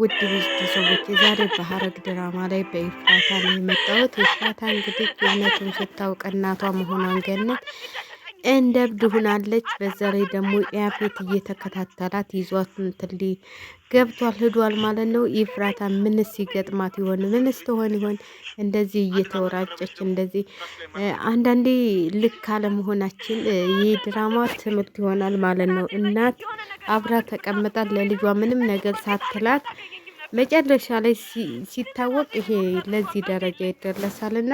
ውድ ቤተሰቦች ዛሬ በሐረግ ድራማ ላይ በኤፍራታ ነው የመጣሁት። ኤፍራታ እንግዲህ እውነቱን ስታውቅ እናቷ መሆኗን ገነት እንደ እብድ ሆናለች። በዛ ላይ ደግሞ ያፌት እየተከታተላት ይዟት እንትን ገብቷል ሂዷል ማለት ነው። ኤፍራታ ምንስ ሲገጥማት ይሆን? ምንስ ትሆን ይሆን? እንደዚህ እየተወራጨች እንደዚህ አንዳንዴ ልክ አለመሆናችን ይህ ድራማ ትምህርት ይሆናል ማለት ነው። እናት አብራ ተቀምጣ ለልጇ ምንም ነገር ሳትላት መጨረሻ ላይ ሲታወቅ ይሄ ለዚህ ደረጃ ይደረሳልና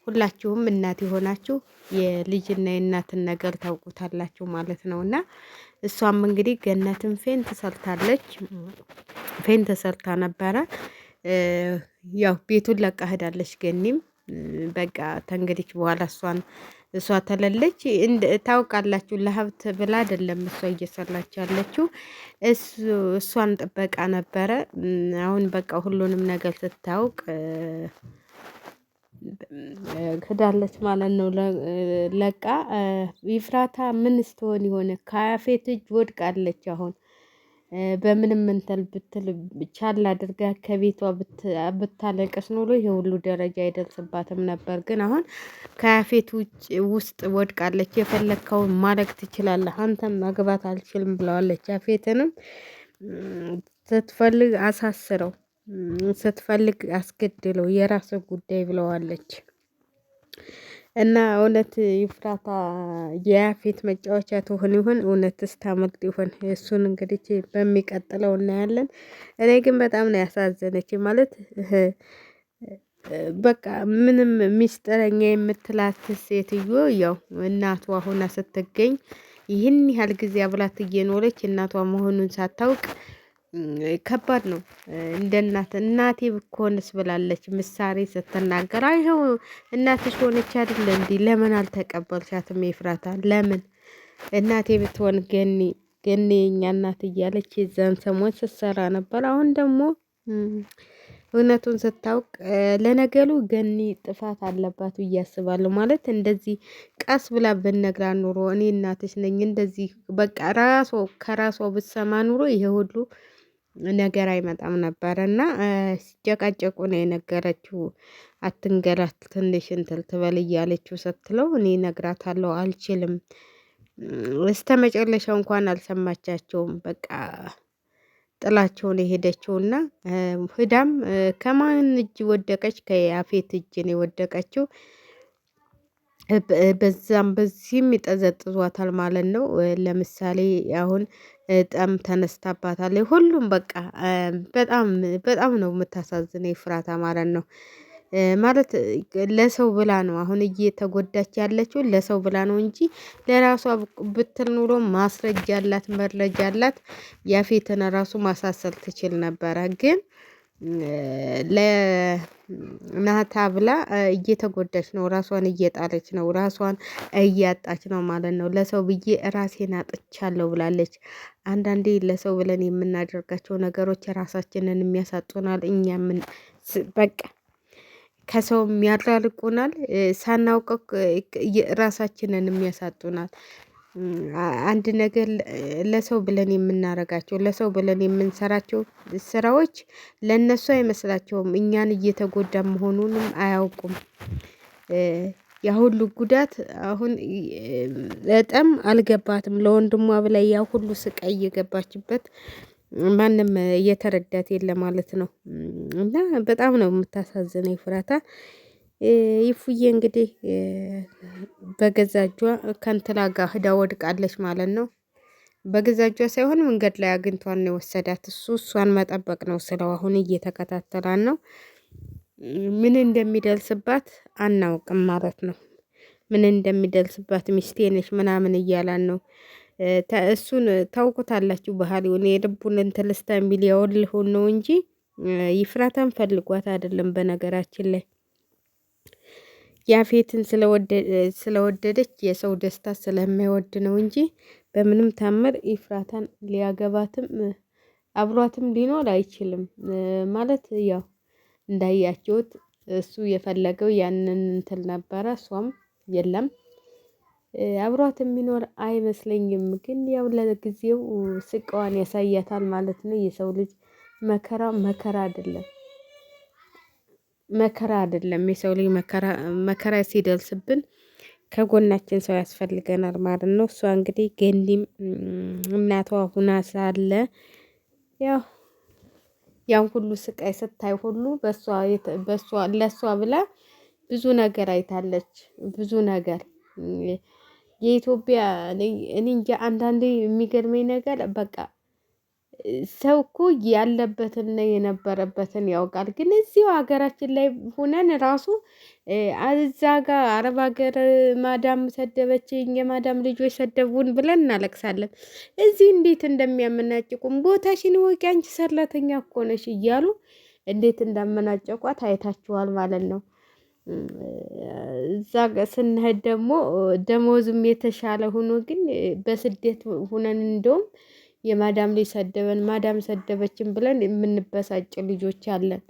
ሁላችሁም እናት የሆናችሁ የልጅና የእናትን ነገር ታውቁታላችሁ ማለት ነው። እና እሷም እንግዲህ ገነትን ፌንት ሰርታ ነበረ። ያው ቤቱን ለቃ ሄዳለች። ገኒም በቃ ተንግዲህ በኋላ እሷ ተለለች። ታውቃላችሁ ለሀብት ብላ አይደለም እሷ እየሰራች ያለችው እሷን ጥበቃ ነበረ። አሁን በቃ ሁሉንም ነገር ስታውቅ ክዳለች ማለት ነው። ለቃ ኤፍራታ ምን ስትሆን የሆነ ከያፌት እጅ ወድቃለች። አሁን በምንም እንትን ብትል ቻል አድርጋ ከቤቷ ብታለቅስ ኖሮ ይሄ ሁሉ ደረጃ አይደርስባትም ነበር። ግን አሁን ከያፌት ውስጥ ወድቃለች። የፈለግከውን ማድረግ ትችላለህ፣ አንተም ማግባት አልችልም ብለዋለች። ያፌትንም ስትፈልግ አሳስረው፣ ስትፈልግ አስገድለው፣ የራስ ጉዳይ ብለዋለች። እና እውነት ኤፍራታ የያፌት መጫወቻ ትሆን ይሆን? እውነትስ ታመልጥ ይሆን? እሱን እንግዲህ በሚቀጥለው እናያለን። እኔ ግን በጣም ነው ያሳዘነች። ማለት በቃ ምንም ሚስጥረኛ የምትላት ሴትዮ ያው እናቷ ሆና ስትገኝ ይህን ያህል ጊዜ አብላት እየኖረች እናቷ መሆኑን ሳታውቅ ከባድ ነው። እንደ እናቴ ብኮንስ ብላለች ምሳሌ ስትናገር። ይኸው እናትሽ ሆነች አይደል እንዴ? ለምን አልተቀበልሻትም? ኤፍራታ ለምን እናቴ ብትሆን ገኒ የኛ እናት እያለች የዛን ሰሞን ስትሰራ ነበር። አሁን ደግሞ እውነቱን ስታውቅ ለነገሩ ገኒ ጥፋት አለባት ብዬ አስባለሁ። ማለት እንደዚህ ቀስ ብላ ብትነግራ ኑሮ እኔ እናትሽ ነኝ እንደዚህ በቃ ከራሷ ብትሰማ ኑሮ ይሄ ሁሉ ነገር አይመጣም ነበረ። እና ሲጨቃጨቁ ነው የነገረችው። አትንገራት ትንሽ እንትን ትበል እያለችው ስትለው እኔ እነግራታለሁ አልችልም። እስከ መጨረሻው እንኳን አልሰማቻቸውም። በቃ ጥላቸውን የሄደችውና ህዳም ከማን እጅ ወደቀች? ከያፌት እጅ ነው የወደቀችው። በዛም በዚህም ይጠዘጥዟታል ማለት ነው። ለምሳሌ አሁን ጠም ተነስታባታል። ሁሉም በቃ በጣም ነው የምታሳዝነው ኤፍራታ ማለት ነው። ማለት ለሰው ብላ ነው አሁን እየተጎዳች ያለችው ለሰው ብላ ነው እንጂ ለራሷ ብትል ኑሮ ማስረጃ አላት፣ መረጃ አላት። ያፌትን ራሱ ማሳሰል ትችል ነበረ። ግን ለናታ ብላ እየተጎዳች ነው፣ ራሷን እየጣለች ነው፣ ራሷን እያጣች ነው ማለት ነው። ለሰው ብዬ ራሴን አጥቻለሁ ብላለች። አንዳንዴ ለሰው ብለን የምናደርጋቸው ነገሮች ራሳችንን የሚያሳጡናል። በቃ ከሰው የሚያራርቁናል፣ ሳናውቀው ራሳችንን የሚያሳጡናል። አንድ ነገር ለሰው ብለን የምናረጋቸው ለሰው ብለን የምንሰራቸው ስራዎች ለነሱ አይመስላቸውም። እኛን እየተጎዳ መሆኑንም አያውቁም። ያ ሁሉ ጉዳት አሁን በጣም አልገባትም። ለወንድሟ ብላ ያ ሁሉ ስቃይ እየገባችበት ማንም እየተረዳት የለ ማለት ነው። እና በጣም ነው የምታሳዝነው ኤፍራታ። ይፉዬ እንግዲህ በገዛ እጇ ከእንትና ጋር ሂዳ ወድቃለች ማለት ነው። በገዛ እጇ ሳይሆን መንገድ ላይ አግኝቷን ነው የወሰዳት። እሷን መጠበቅ ነው ስለው አሁን እየተከታተላን ነው። ምን እንደሚደርስባት አናውቅም ማለት ነው። ምን እንደሚደርስባት ሚስቴ ነች ምናምን እያላን ነው። እሱን ታውቁታላችሁ ባህሪውን የልቡን እንትን ልስታ የሚል ያወልሁን ነው እንጂ ኤፍራታን ፈልጓት አይደለም። በነገራችን ላይ ያፌትን ስለወደደች የሰው ደስታ ስለማይወድ ነው እንጂ በምንም ታምር ኤፍራታን ሊያገባትም አብሯትም ሊኖር አይችልም። ማለት ያው እንዳያችሁት እሱ የፈለገው ያንን እንትን ነበረ። እሷም የለም አብሯት የሚኖር አይመስለኝም። ግን ያው ለጊዜው ስቃዋን ያሳያታል ማለት ነው። የሰው ልጅ መከራ መከራ አይደለም፣ መከራ አይደለም። የሰው ልጅ መከራ ሲደርስብን ከጎናችን ሰው ያስፈልገናል ማለት ነው። እሷ እንግዲህ ገኒም እናቷ ሁና ሳለ ያው ያን ሁሉ ስቃይ ስታይ ሁሉ ለሷ ብላ ብዙ ነገር አይታለች። ብዙ ነገር የኢትዮጵያ እኔ እንጃ አንዳንዴ የሚገርመኝ ነገር በቃ ሰው እኮ ያለበትን የነበረበትን ያውቃል። ግን እዚሁ ሀገራችን ላይ ሆነን ራሱ እዛ ጋር አረብ ሀገር ማዳም ሰደበችኝ፣ የማዳም ልጆች ሰደቡን ብለን እናለቅሳለን። እዚህ እንዴት እንደሚያመናጭቁም ቦታሽን ወቂ፣ አንቺ ሰራተኛ እኮ ነሽ እያሉ እንዴት እንዳመናጨቋት አይታችኋል ማለት ነው። እዛ ስንሄድ ደግሞ ደሞዝም የተሻለ ሆኖ ግን በስደት ሁነን እንደውም የማዳም ልጅ ሰደበን፣ ማዳም ሰደበችን ብለን የምንበሳጭ ልጆች አለን።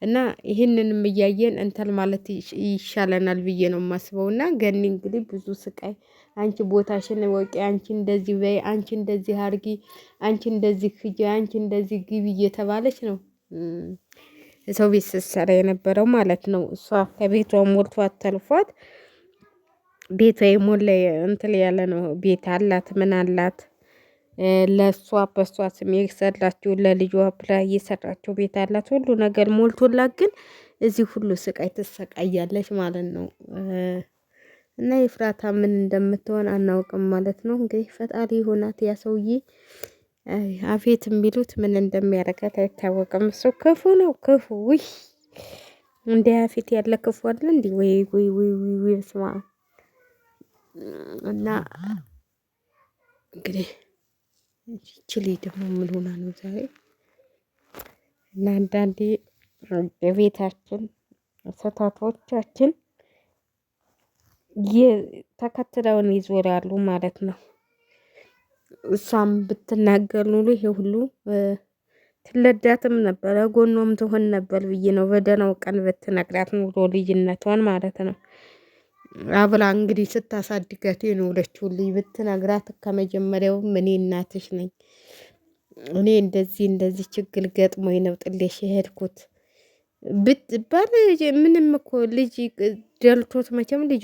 እና ይህንንም እያየን እንትን ማለት ይሻለናል ብዬ ነው የማስበው። እና ገኒ እንግዲህ ብዙ ስቃይ፣ አንቺ ቦታሽን ወቂ፣ አንቺ እንደዚህ በይ፣ አንቺ እንደዚህ አርጊ፣ አንቺ እንደዚህ ሂጂ፣ አንቺ እንደዚህ ግቢ እየተባለች ነው ሰው ቤት ስትሰራ የነበረው ማለት ነው። እሷ ከቤቷ ሞልቶ አተልፏት ቤቷ የሞላ እንትን ያለ ነው። ቤት አላት፣ ምን አላት፣ ለእሷ በእሷ ስም የሰራችው ለልጇ ብላ እየሰራችው ቤት አላት፣ ሁሉ ነገር ሞልቶላት፣ ግን እዚህ ሁሉ ስቃይ ትሰቃያለች ማለት ነው። እና የፍራታ ምን እንደምትሆን አናውቅም ማለት ነው። እንግዲህ ፈጣሪ ሆናት ያ ሰውዬ አፌት የሚሉት ምን እንደሚያደርጋት አይታወቅም። እሱ ክፉ ነው፣ ክፉ ውይ፣ እንደ አፌት ያለ ክፉ አለ እንዲ ወይ ወይ ወይ ወይ ስማ። እና እንግዲህ ችሊ ደግሞ ምን ሆና ነው ዛሬ? እና አንዳንዴ የቤታችን ስህተቶቻችን ተከትለውን ይዞራሉ ማለት ነው። እሷም ብትናገር ኑሮ ይሄ ሁሉ ትለዳትም ነበረ፣ ጎኗም ትሆን ነበር ብዬ ነው። በደህናው ቀን ብትነግራት ኑሮ ልጅነቷን ማለት ነው። አብራ እንግዲህ ስታሳድጋት የኖረችው ልጅ ብትነግራት ከመጀመሪያውም እኔ እናትሽ ነኝ፣ እኔ እንደዚህ ችግር ገጥሞኝ ነው ጥሌሽ የሄድኩት ብትባል ምንም እኮ ልጅ ደልቶት መቼም ልጅ